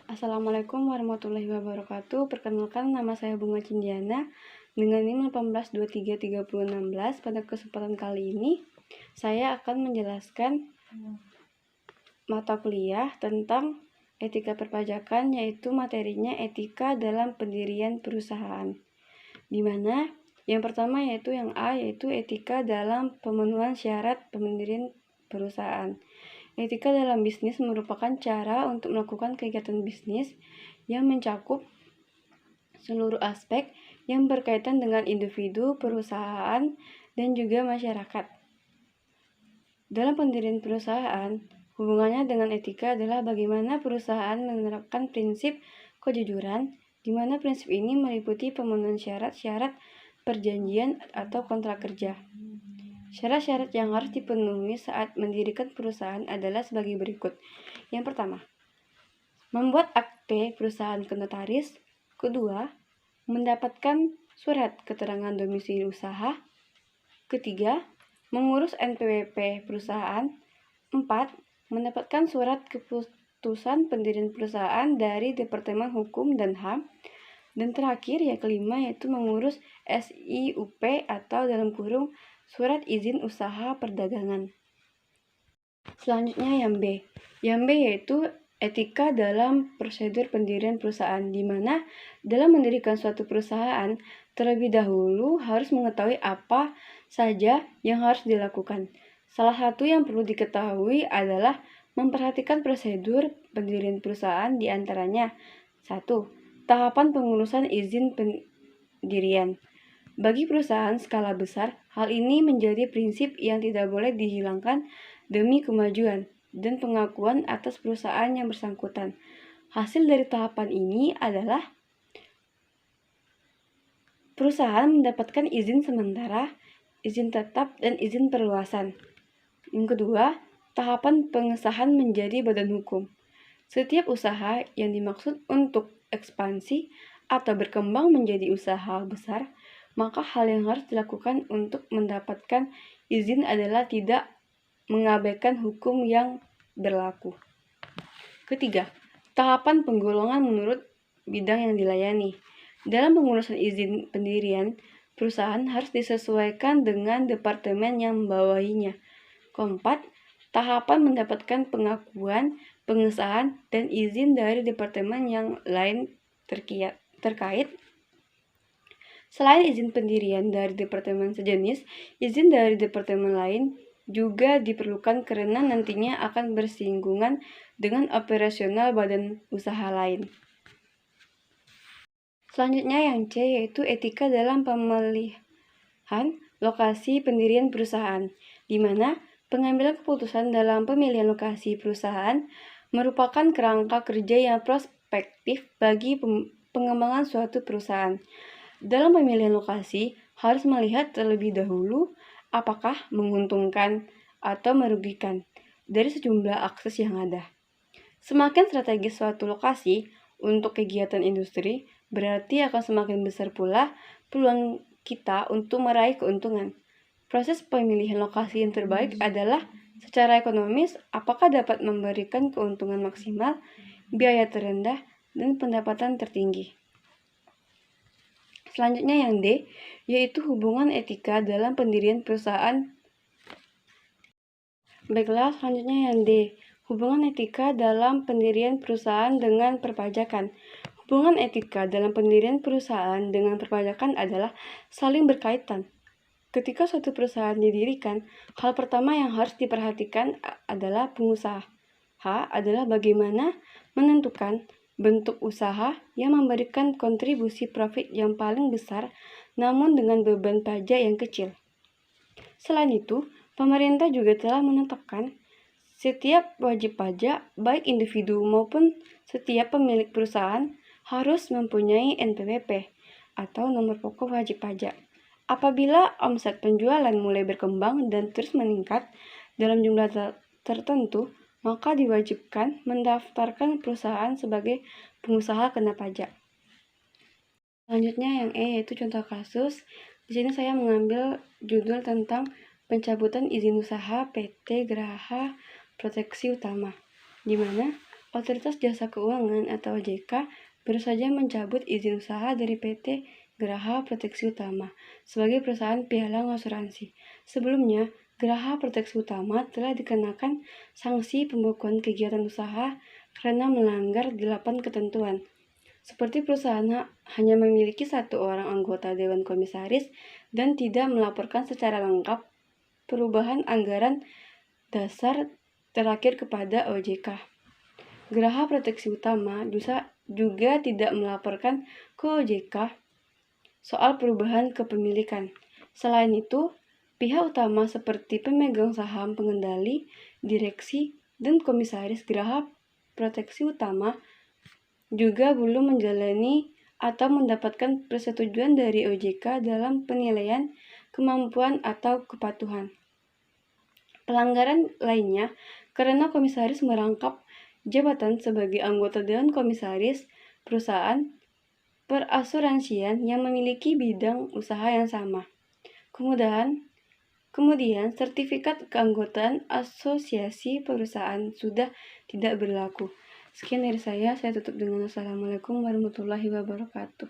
Assalamualaikum warahmatullahi wabarakatuh. Perkenalkan, nama saya Bunga Cindiana dengan NIM 18233016. Pada kesempatan kali ini saya akan menjelaskan mata kuliah tentang etika perpajakan, yaitu materinya etika dalam pendirian perusahaan. Di mana yang pertama yaitu yang A, yaitu etika dalam pemenuhan syarat pendirian perusahaan. Etika dalam bisnis merupakan cara untuk melakukan kegiatan bisnis yang mencakup seluruh aspek yang berkaitan dengan individu, perusahaan, dan juga masyarakat. Dalam pendirian perusahaan, hubungannya dengan etika adalah bagaimana perusahaan menerapkan prinsip kejujuran, di mana prinsip ini meliputi pemenuhan syarat-syarat perjanjian atau kontrak kerja. Syarat-syarat yang harus dipenuhi saat mendirikan perusahaan adalah sebagai berikut. Yang pertama, membuat akte perusahaan ke notaris. Kedua, mendapatkan surat keterangan domisili usaha. Ketiga, mengurus NPWP perusahaan. 4. Mendapatkan surat keputusan pendirian perusahaan dari Departemen Hukum dan HAM. Dan terakhir, yang kelima, yaitu mengurus SIUP atau dalam kurung Surat Izin Usaha Perdagangan. Selanjutnya yang B. Yang B yaitu etika dalam prosedur pendirian perusahaan, di mana dalam mendirikan suatu perusahaan, terlebih dahulu harus mengetahui apa saja yang harus dilakukan. Salah satu yang perlu diketahui adalah memperhatikan prosedur pendirian perusahaan, di antaranya 1. Tahapan pengurusan izin pendirian. Bagi perusahaan skala besar, hal ini menjadi prinsip yang tidak boleh dihilangkan demi kemajuan dan pengakuan atas perusahaan yang bersangkutan. Hasil dari tahapan ini adalah perusahaan mendapatkan izin sementara, izin tetap, dan izin perluasan. Yang kedua, tahapan pengesahan menjadi badan hukum. Setiap usaha yang dimaksud untuk ekspansi atau berkembang menjadi usaha besar, maka hal yang harus dilakukan untuk mendapatkan izin adalah tidak mengabaikan hukum yang berlaku. Ketiga, tahapan penggolongan menurut bidang yang dilayani. Dalam pengurusan izin pendirian, perusahaan harus disesuaikan dengan departemen yang membawahinya. Keempat, tahapan mendapatkan pengakuan, pengesahan, dan izin dari departemen yang lain terkait. Selain izin pendirian dari departemen sejenis, izin dari departemen lain juga diperlukan karena nantinya akan bersinggungan dengan operasional badan usaha lain. Selanjutnya yang C, yaitu etika dalam pemilihan lokasi pendirian perusahaan, di mana pengambilan keputusan dalam pemilihan lokasi perusahaan merupakan kerangka kerja yang prospektif bagi pengembangan suatu perusahaan. Dalam pemilihan lokasi, harus melihat terlebih dahulu apakah menguntungkan atau merugikan dari sejumlah akses yang ada. Semakin strategis suatu lokasi untuk kegiatan industri, berarti akan semakin besar pula peluang kita untuk meraih keuntungan. Proses pemilihan lokasi yang terbaik adalah secara ekonomis, apakah dapat memberikan keuntungan maksimal, biaya terendah, dan pendapatan tertinggi. Selanjutnya yang D, yaitu hubungan etika dalam pendirian perusahaan. Baiklah, selanjutnya yang D, hubungan etika dalam pendirian perusahaan dengan perpajakan. Hubungan etika dalam pendirian perusahaan dengan perpajakan adalah saling berkaitan. Ketika suatu perusahaan didirikan, hal pertama yang harus diperhatikan adalah pengusaha adalah bagaimana menentukan bentuk usaha yang memberikan kontribusi profit yang paling besar namun dengan beban pajak yang kecil. Selain itu, pemerintah juga telah menetapkan setiap wajib pajak, baik individu maupun setiap pemilik perusahaan harus mempunyai NPWP atau nomor pokok wajib pajak. Apabila omset penjualan mulai berkembang dan terus meningkat dalam jumlah tertentu, maka diwajibkan mendaftarkan perusahaan sebagai pengusaha kena pajak. Selanjutnya yang E, yaitu contoh kasus. Di sini saya mengambil judul tentang pencabutan izin usaha PT Geraha Proteksi Utama, di mana Otoritas Jasa Keuangan atau OJK baru saja mencabut izin usaha dari PT Geraha Proteksi Utama sebagai perusahaan pialang asuransi. Sebelumnya, Geraha Proteksi Utama telah dikenakan sanksi pembekuan kegiatan usaha karena melanggar 8 ketentuan. Seperti perusahaan hanya memiliki 1 orang anggota Dewan Komisaris dan tidak melaporkan secara lengkap perubahan anggaran dasar terakhir kepada OJK. Geraha Proteksi Utama juga tidak melaporkan ke OJK soal perubahan kepemilikan. Selain itu, pihak utama seperti pemegang saham, pengendali, direksi, dan komisaris Geraha Proteksi Utama juga belum menjalani atau mendapatkan persetujuan dari OJK dalam penilaian kemampuan atau kepatuhan. Pelanggaran lainnya karena komisaris merangkap jabatan sebagai anggota Dewan Komisaris perusahaan perasuransian yang memiliki bidang usaha yang sama. Kemudian sertifikat keanggotaan asosiasi perusahaan sudah tidak berlaku. Sekian dari saya tutup dengan Assalamualaikum warahmatullahi wabarakatuh.